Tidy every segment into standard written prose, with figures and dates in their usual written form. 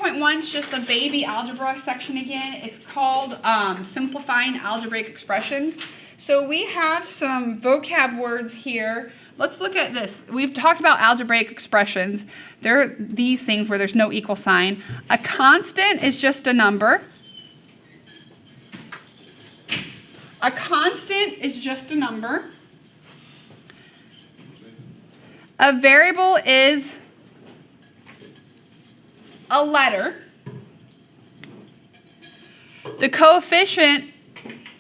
5.1 is just a baby algebra section again. It's called Simplifying Algebraic Expressions. So we have some vocab words here. Let's look at this. We've talked about algebraic expressions. There are these things where there's no equal sign. A constant is just a number. A constant is just a number. A variable is a letter. The coefficient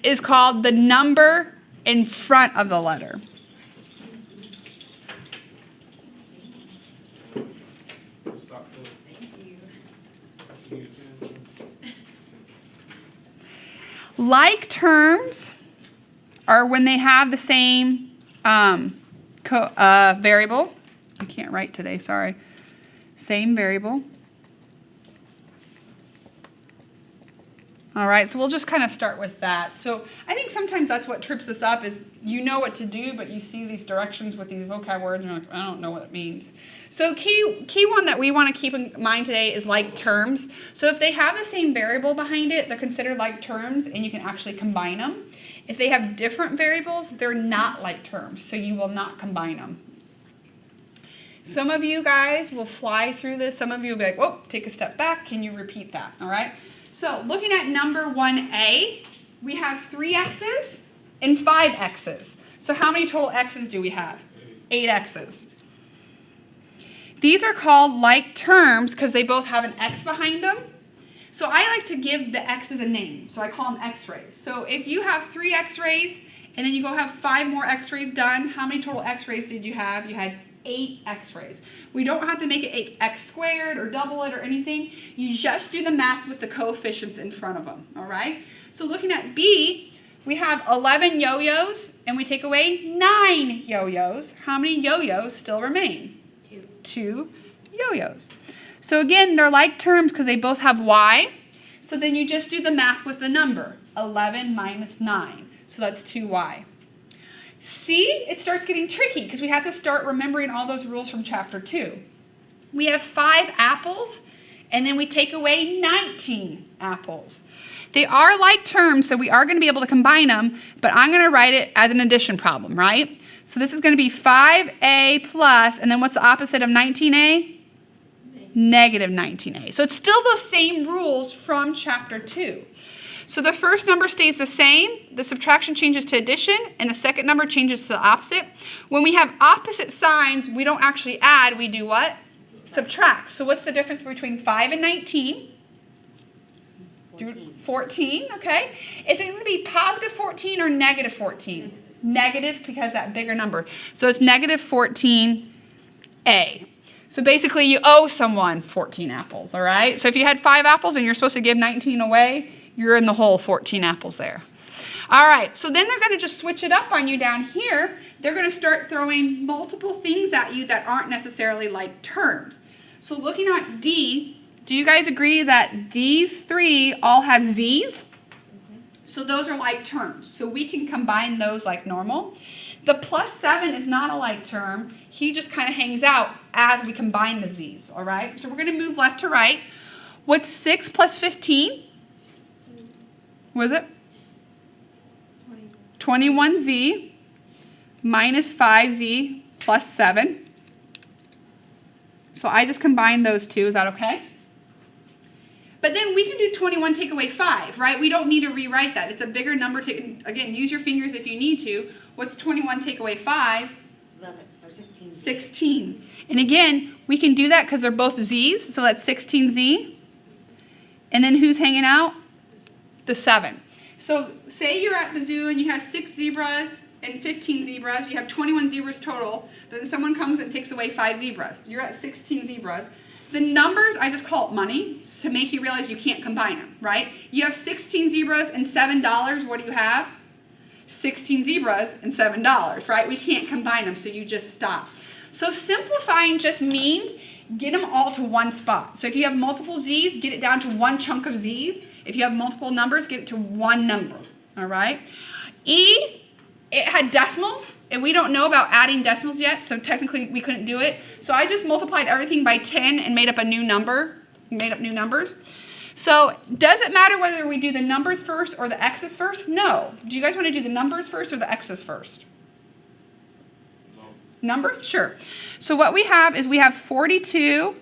is called the number in front of the letter. Like terms are when they have the same variable. I can't write today, sorry. Same variable. All right, so we'll just kind of start with that. So I think sometimes that's what trips us up is you know what to do, but you see these directions with these vocab words and you're like, I don't know what it means. So key one that we want to keep in mind today is like terms. So if they have the same variable behind it, they're considered like terms and you can actually combine them. If they have different variables, they're not like terms, so you will not combine them. Some of you guys will fly through this. Some of you will be like, whoa, take a step back. Can you repeat that? All right. So looking at number 1a, we have 3 x's and 5 x's. So how many total x's do we have? 8 x's. These are called like terms because they both have an x behind them. So I like to give the x's a name. So I call them x-rays. So if you have 3 x-rays and then you go have 5 more x-rays done, how many total x-rays did you have? You had 8 x-rays. We don't have to make it x squared or double it or anything. You just do the math with the coefficients in front of them, all right? So looking at B, we have 11 yo-yos and we take away 9 yo-yos. How many yo-yos still remain? 2 yo-yos. So again, they're like terms because they both have y. So then you just do the math with the number. 11 minus 9. So that's 2y. C, it starts getting tricky because we have to start remembering all those rules from chapter 2. We have 5 apples, and then we take away 19 apples. They are like terms, so we are going to be able to combine them, but I'm going to write it as an addition problem, right? So this is going to be 5a plus, and then what's the opposite of 19a? Negative 19a. So it's still those same rules from chapter 2. So the first number stays the same, the subtraction changes to addition, and the second number changes to the opposite. When we have opposite signs, we don't actually add, we do what? Subtract. So what's the difference between 5 and 19? 14, okay. Is it going to be positive 14 or negative 14? Negative because that bigger number. So it's negative 14a. So basically you owe someone 14 apples, all right? So if you had 5 apples and you're supposed to give 19 away, you're in the hole 14 apples there. All right, so then they're going to just switch it up on you down here. They're going to start throwing multiple things at you that aren't necessarily like terms. So looking at D, do you guys agree that these 3 all have z's? So those are like terms. So we can combine those like normal. The plus 7 is not a like term. He just kind of hangs out as we combine the z's, all right? So we're going to move left to right. What's 6 plus 15? What is it? 21z minus 5z plus 7. So I just combined those two. Is that okay? But then we can do 21 take away 5, right? We don't need to rewrite that. It's a bigger number. Again, use your fingers if you need to. What's 21 take away 5? 11 or 16. 16. And again, we can do that because they're both z's. So that's 16z. And then who's hanging out? The 7. So say you're at the zoo and you have 6 zebras and 15 zebras. You have 21 zebras total. Then someone comes and takes away 5 zebras. You're at 16 zebras. The numbers, I just call it money to make you realize you can't combine them, right? You have 16 zebras and $7. What do you have? 16 zebras and $7, right? We can't combine them, so you just stop. So simplifying just means get them all to one spot. So if you have multiple z's, get it down to one chunk of z's. If you have multiple numbers, get it to one number, all right? E, it had decimals, and we don't know about adding decimals yet, so technically we couldn't do it. So I just multiplied everything by 10 and made up a new number, made up new numbers. So does it matter whether we do the numbers first or the x's first? No. Do you guys want to do the numbers first or the x's first? No. Numbers? Sure. So what we have is we have 42,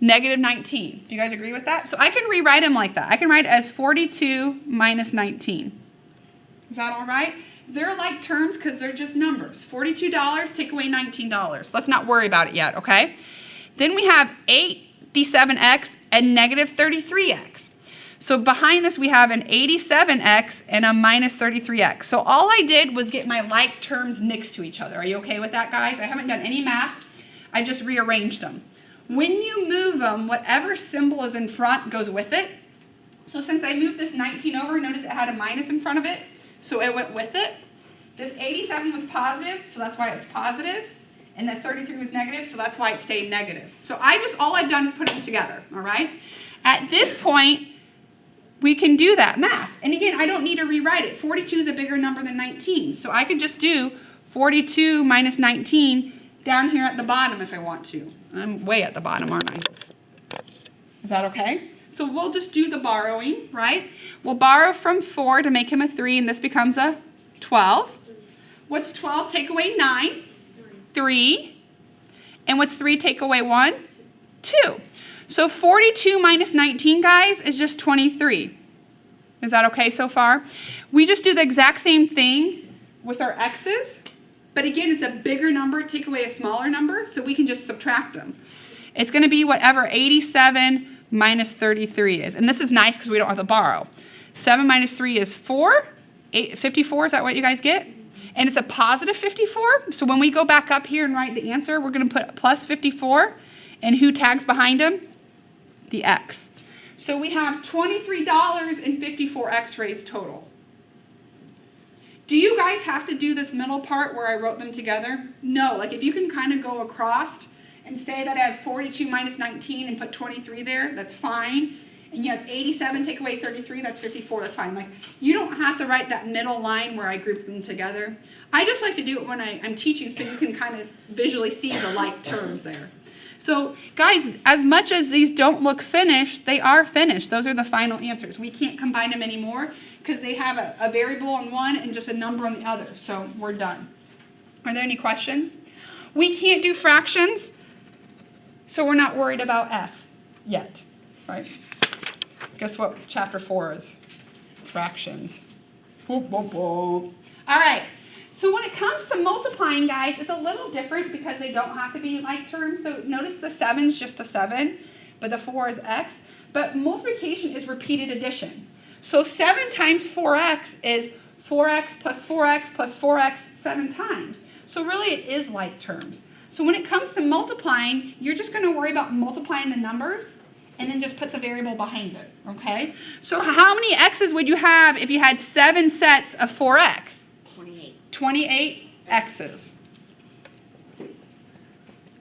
negative 19. Do you guys agree with that? So I can rewrite them like that. I can write it as 42 minus 19. Is that all right? They're like terms because they're just numbers. $42, take away $19. Let's not worry about it yet, okay? Then we have 87x and negative 33x. So behind this we have an 87x and a minus 33x. So all I did was get my like terms next to each other. Are you okay with that, guys? I haven't done any math. I just rearranged them. When you move them, whatever symbol is in front goes with it. So since I moved this 19 over, notice it had a minus in front of it, so it went with it. This 87 was positive, so that's why it's positive. And the 33 was negative, so that's why it stayed negative. So all I've done is put them together, all right? At this point, we can do that math. And again, I don't need to rewrite it. 42 is a bigger number than 19, so I can just do 42 minus 19 down here at the bottom if I want to. I'm way at the bottom, aren't I? Is that okay? So we'll just do the borrowing, right? We'll borrow from 4 to make him a 3, and this becomes a 12. What's 12 take away 9? 3. And what's 3 take away 1? 2. So 42 minus 19, guys, is just 23. Is that okay so far? We just do the exact same thing with our x's. But again, it's a bigger number, take away a smaller number, so we can just subtract them. It's going to be whatever 87 minus 33 is. And this is nice because we don't have to borrow. 7 minus 3 is 4. 54, is that what you guys get? And it's a positive 54. So when we go back up here and write the answer, we're going to put plus 54. And who tags behind them? The x. So we have $23.54 x-rays total. Do you guys have to do this middle part where I wrote them together? No. Like if you can kind of go across and say that I have 42 minus 19 and put 23 there, that's fine. And you have 87 take away 33, that's 54, that's fine. Like you don't have to write that middle line where I group them together. I just like to do it when I'm teaching so you can kind of visually see the like terms there. So guys, as much as these don't look finished, they are finished. Those are the final answers. We can't combine them anymore because they have a variable on one and just a number on the other. So we're done. Are there any questions? We can't do fractions, so we're not worried about F yet, right? Guess what chapter 4 is? Fractions. Boop, boop, boop. All right. So when it comes to multiplying, guys, it's a little different because they don't have to be like terms. So notice the 7 is just a 7, but the 4 is x. But multiplication is repeated addition. So 7 times 4x is 4x plus 4x plus 4x 7 times. So really it is like terms. So when it comes to multiplying, you're just going to worry about multiplying the numbers and then just put the variable behind it, okay? So how many x's would you have if you had 7 sets of 4x? 28 x's.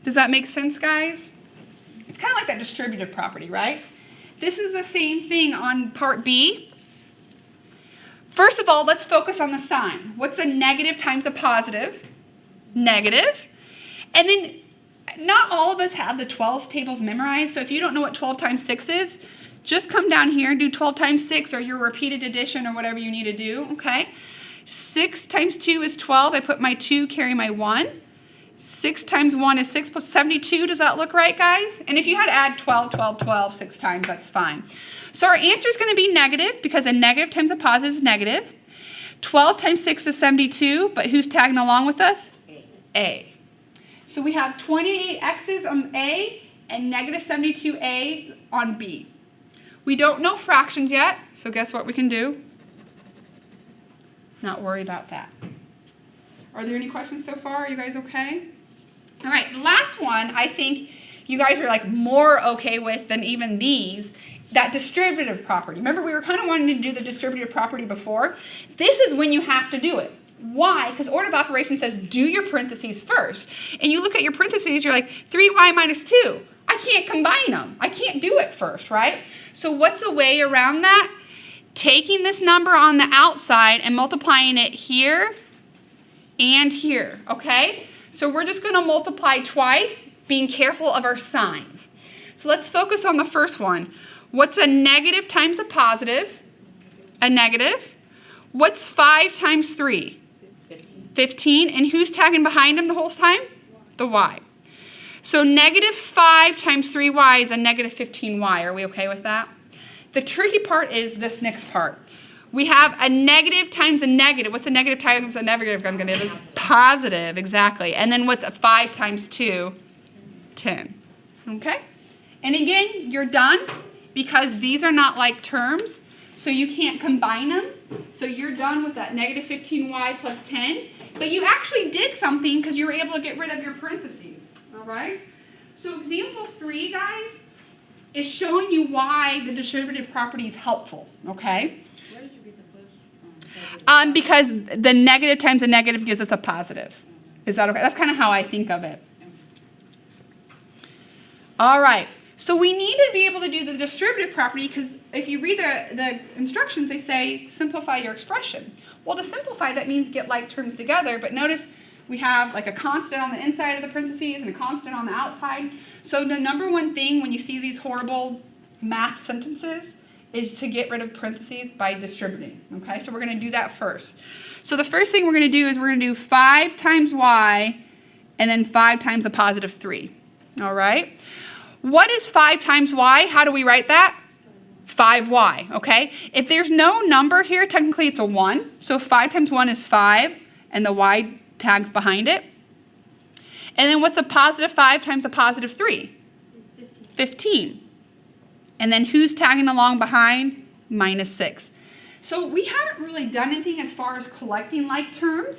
Does that make sense, guys? It's kind of like that distributive property, right? This is the same thing on part B. First of all, let's focus on the sign. What's a negative times a positive? Negative. And then not all of us have the 12 tables memorized, so if you don't know what 12 times 6 is, just come down here and do 12 times 6 or your repeated addition or whatever you need to do, okay? 6 times 2 is 12. I put my 2, carry my 1. 6 times 1 is 6 plus 72. Does that look right, guys? And if you had to add 12, 12, 12 6 times, that's fine. So our answer is going to be negative because a negative times a positive is negative. 12 times 6 is 72, but who's tagging along with us? A. So we have 28 x's on A and negative 72a on B. We don't know fractions yet, so guess what we can do? Not worry about that. Are there any questions so far? Are you guys okay? All right, the last one I think you guys are like more okay with than even these, that distributive property. Remember we were kind of wanting to do the distributive property before? This is when you have to do it. Why? Because order of operations says do your parentheses first. And you look at your parentheses, you're like 3y minus 2. I can't combine them. I can't do it first, right? So what's a way around that? Taking this number on the outside and multiplying it here and here, okay? So we're just going to multiply twice, being careful of our signs. So let's focus on the first one. What's a negative times a positive? A negative. What's 5 times 3? 15. And who's tagging behind him the whole time? The y. So negative 5 times 3y is a negative 15y. Are we okay with that? The tricky part is this next part. We have a negative times a negative. What's a negative times a negative? I'm going to do positive, exactly. And then what's a 5 times 2? 10. Okay? And again, you're done because these are not like terms, so you can't combine them. So you're done with that negative 15y plus 10. But you actually did something because you were able to get rid of your parentheses. All right? So example 3, guys, is showing you why the distributive property is helpful. Okay? Where did you get the first? Because the negative times a negative gives us a positive. Is that okay? That's kind of how I think of it. All right. So we need to be able to do the distributive property because if you read the instructions, they say simplify your expression. Well, to simplify, that means get like terms together. But notice we have like a constant on the inside of the parentheses and a constant on the outside. So the number one thing when you see these horrible math sentences is to get rid of parentheses by distributing. Okay, so we're going to do that first. So the first thing we're going to do is we're going to do 5 times y and then 5 times a positive 3. All right? What is 5 times y? How do we write that? 5y, okay? If there's no number here, technically it's a 1. So 5 times 1 is 5, and the y tags behind it. And then what's a positive 5 times a positive 3? 15. And then who's tagging along behind? Minus 6. So we haven't really done anything as far as collecting like terms,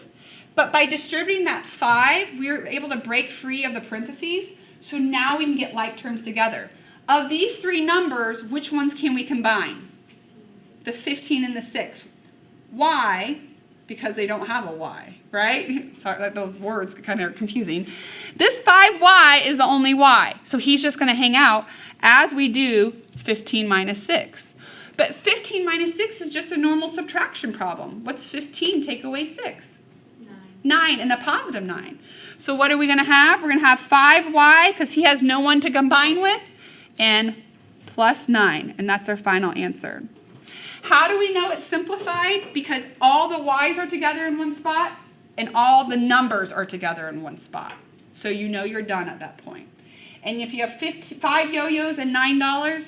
but by distributing that 5, we were able to break free of the parentheses. So now we can get like terms together. Of these 3 numbers, which ones can we combine? The 15 and the 6. Why? Because they don't have a y, right? Sorry, those words kind of are confusing. This 5y is the only y. So he's just going to hang out as we do 15 minus 6. But 15 minus 6 is just a normal subtraction problem. What's 15 take away 6? 9 and a positive 9. So what are we going to have? We're going to have 5y because he has no one to combine with, and plus 9, and that's our final answer. How do we know it's simplified? Because all the y's are together in one spot, and all the numbers are together in one spot. So you know you're done at that point. And if you have 5 yo-yos and $9,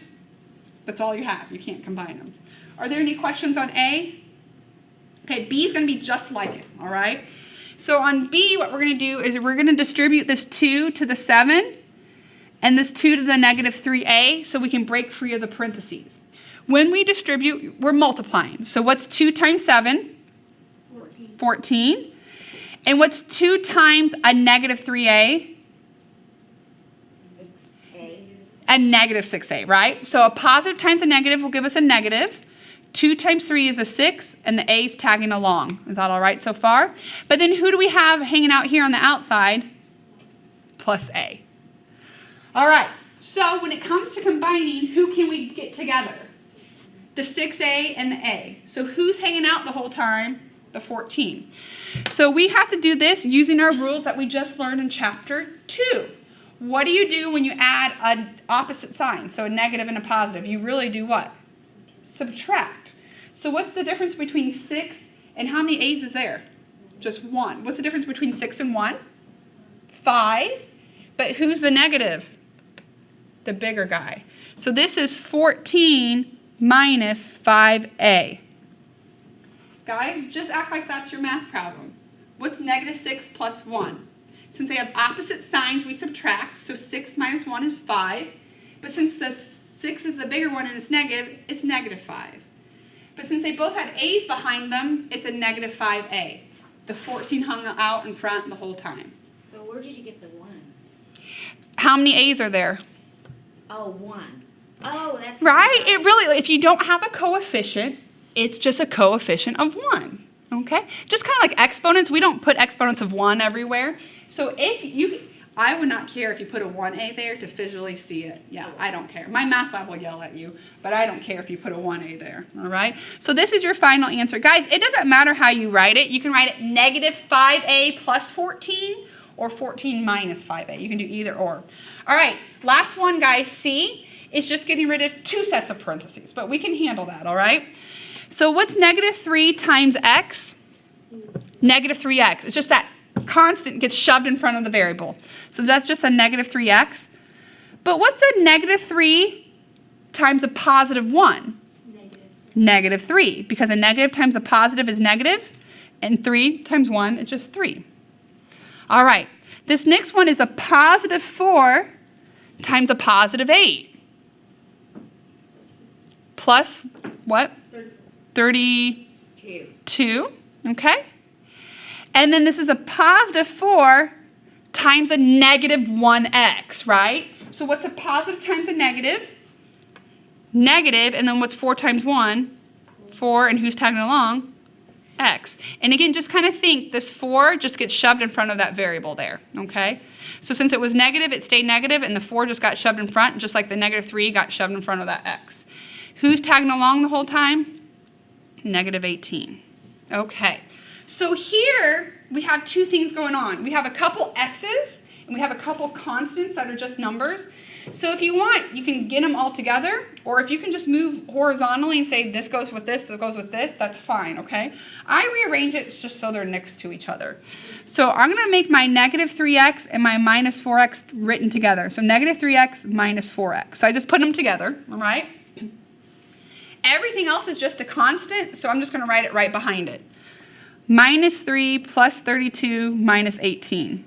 that's all you have. You can't combine them. Are there any questions on A? Okay, B is going to be just like it, all right? So on B, what we're going to do is we're going to distribute this 2 to the 7 and this 2 to the negative 3a so we can break free of the parentheses. When we distribute, we're multiplying. So what's 2 times 7? 14. And what's 2 times a negative 3a? 6A. A negative 6a, right? So a positive times a negative will give us a negative. 2 times 3 is a 6, and the a's tagging along. Is that all right so far? But then who do we have hanging out here on the outside? Plus a. All right, so when it comes to combining, who can we get together? The 6a and the a. So who's hanging out the whole time? The 14. So we have to do this using our rules that we just learned in chapter 2. What do you do when you add an opposite sign? So a negative and a positive. You really do what? Subtract. So what's the difference between 6 and how many a's is there? Just 1. What's the difference between 6 and 1? 5. But who's the negative? The bigger guy. So this is 14 minus 5a. Guys, just act like that's your math problem. What's negative 6 plus 1? Since they have opposite signs, we subtract. So 6 minus 1 is 5. But since the 6 is the bigger one and it's negative 5. But since they both had a's behind them, it's a negative 5a. The 14 hung out in front the whole time. So where did you get the 1? How many a's are there? Oh, 1. Oh, that's Right? It really, if you don't have a coefficient, it's just a coefficient of 1. Okay? Just kind of like exponents. We don't put exponents of 1 everywhere. So if you, I would not care if you put a 1a there to visually see it. Yeah, I don't care. My math lab will yell at you, but I don't care if you put a 1a there. All right? So this is your final answer. Guys, it doesn't matter how you write it. You can write it negative 5a plus 14, or 14 minus 5a. You can do either or. All right, last one, guys, C, is just getting rid of 2 sets of parentheses, but we can handle that, all right? So what's negative 3 times x? Negative 3x. It's just that constant gets shoved in front of the variable. So that's just a negative 3x. But what's a negative 3 times a positive 1? Negative 3, because a negative times a positive is negative, and 3 times 1 is just 3. All right, this next one is a positive 4 times a positive 8. Plus what? 32, okay? And then this is a positive 4 times a negative 1x, right? So what's a positive times a negative? Negative, and then what's 4 times 1? 4, and who's tagging along? X. And again, just kind of think this 4 just gets shoved in front of that variable there, okay? So since it was negative, it stayed negative, and the 4 just got shoved in front, just like the negative 3 got shoved in front of that X. Who's tagging along the whole time? Negative 18. Okay. So here we have 2 things going on. We have a couple X's, and we have a couple constants that are just numbers. So if you want, you can get them all together, or if you can just move horizontally and say this goes with this goes with this, that's fine, okay? I rearrange it just so they're next to each other. So I'm going to make my negative 3x and my minus 4x written together. So negative 3x minus 4x. So I just put them together, all right? Everything else is just a constant, so I'm just going to write it right behind it. Minus 3 plus 32 minus 18.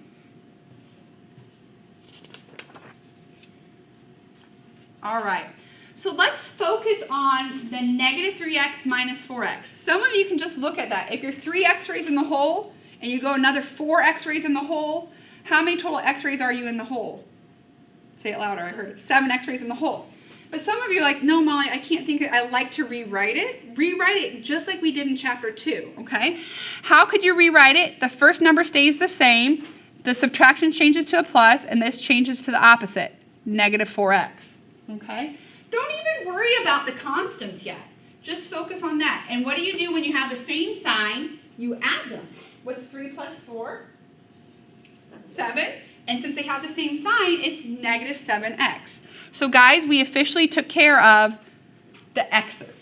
All right, so let's focus on the negative 3x minus 4x. Some of you can just look at that. If you're 3 x-rays in the whole and you go another 4 x-rays in the whole, how many total x-rays are you in the whole? Say it louder, I heard it. 7 x-rays in the whole. But some of you are like, no, Molly, I can't think it. I like to rewrite it. Rewrite it just like we did in chapter 2, okay? How could you rewrite it? The first number stays the same, the subtraction changes to a plus, and this changes to the opposite, negative 4x. Okay? Don't even worry about the constants yet. Just focus on that. And what do you do when you have the same sign? You add them. What's 3 plus 4? 7. And since they have the same sign, it's negative 7x. So guys, we officially took care of the x's.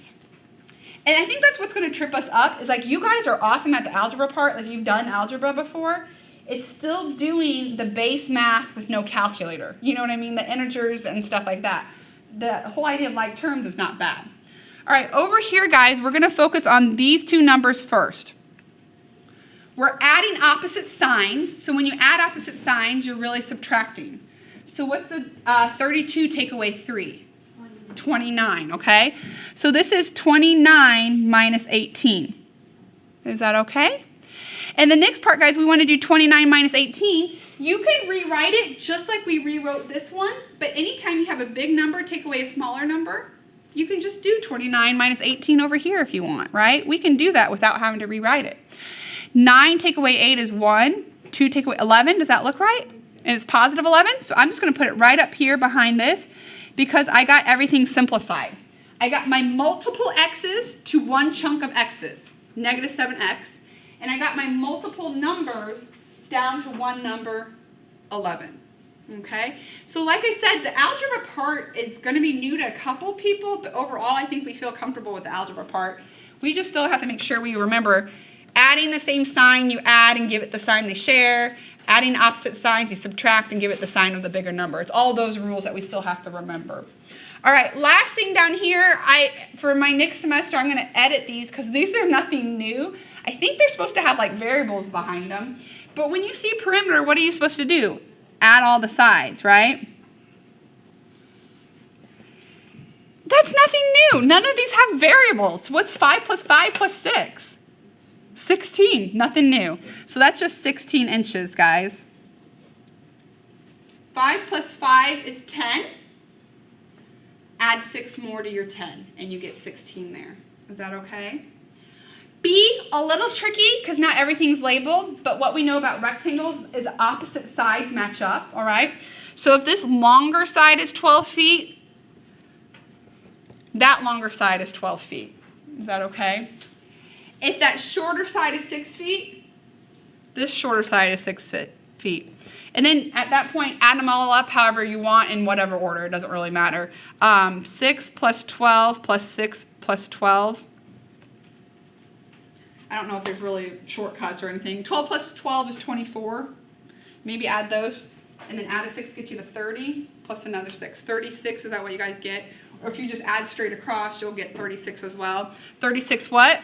And I think that's what's going to trip us up, is like you guys are awesome at the algebra part, like you've done algebra before. It's still doing the base math with no calculator. You know what I mean? The integers and stuff like that. The whole idea of like terms is not bad. All right, over here, guys, we're going to focus on these 2 numbers first. We're adding opposite signs. So when you add opposite signs, you're really subtracting. So what's the 32 take away 3? 29, okay? So this is 29 minus 18. Is that okay? And the next part, guys, we want to do 29 minus 18. You can rewrite it just like we rewrote this one, but anytime you have a big number take away a smaller number, you can just do 29 minus 18 over here if you want, right? We can do that without having to rewrite it. 9 take away 8 is 1. 2 take away 11. Does that look right? And it's positive 11. So I'm just going to put it right up here behind this because I got everything simplified. I got my multiple x's to one chunk of x's, negative 7x. And I got my multiple numbers down to one number, 11. Okay? So like I said, the algebra part is going to be new to a couple people, but overall I think we feel comfortable with the algebra part. We just still have to make sure we remember adding the same sign, you add and give it the sign they share. Adding opposite signs, you subtract and give it the sign of the bigger number. It's all those rules that we still have to remember. All right, last thing down here, for my next semester, I'm going to edit these because these are nothing new. I think they're supposed to have like variables behind them. But when you see perimeter, what are you supposed to do? Add all the sides, right? That's nothing new. None of these have variables. What's 5 plus 5 plus 6? 16. Nothing new. So that's just 16 inches, guys. 5 plus 5 is 10. Add 6 more to your 10, and you get 16 there. Is that okay? B, a little tricky because not everything's labeled, but what we know about rectangles is opposite sides match up, all right? So if this longer side is 12 feet, that longer side is 12 feet. Is that okay? If that shorter side is 6 feet, this shorter side is 6 feet. feet. And then at that point, add them all up however you want in whatever order. It doesn't really matter. 6 plus 12 plus 6 plus 12. I don't know if there's really shortcuts or anything. 12 plus 12 is 24. Maybe add those. And then add a 6 gets you to 30 plus another 6. 36, is that what you guys get? Or if you just add straight across, you'll get 36 as well. 36 what?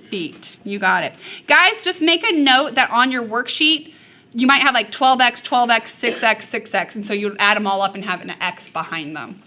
Feet. You got it. Guys, just make a note that on your worksheet, you might have like 12x, 12x, 6x, 6x, and so you add them all up and have an x behind them.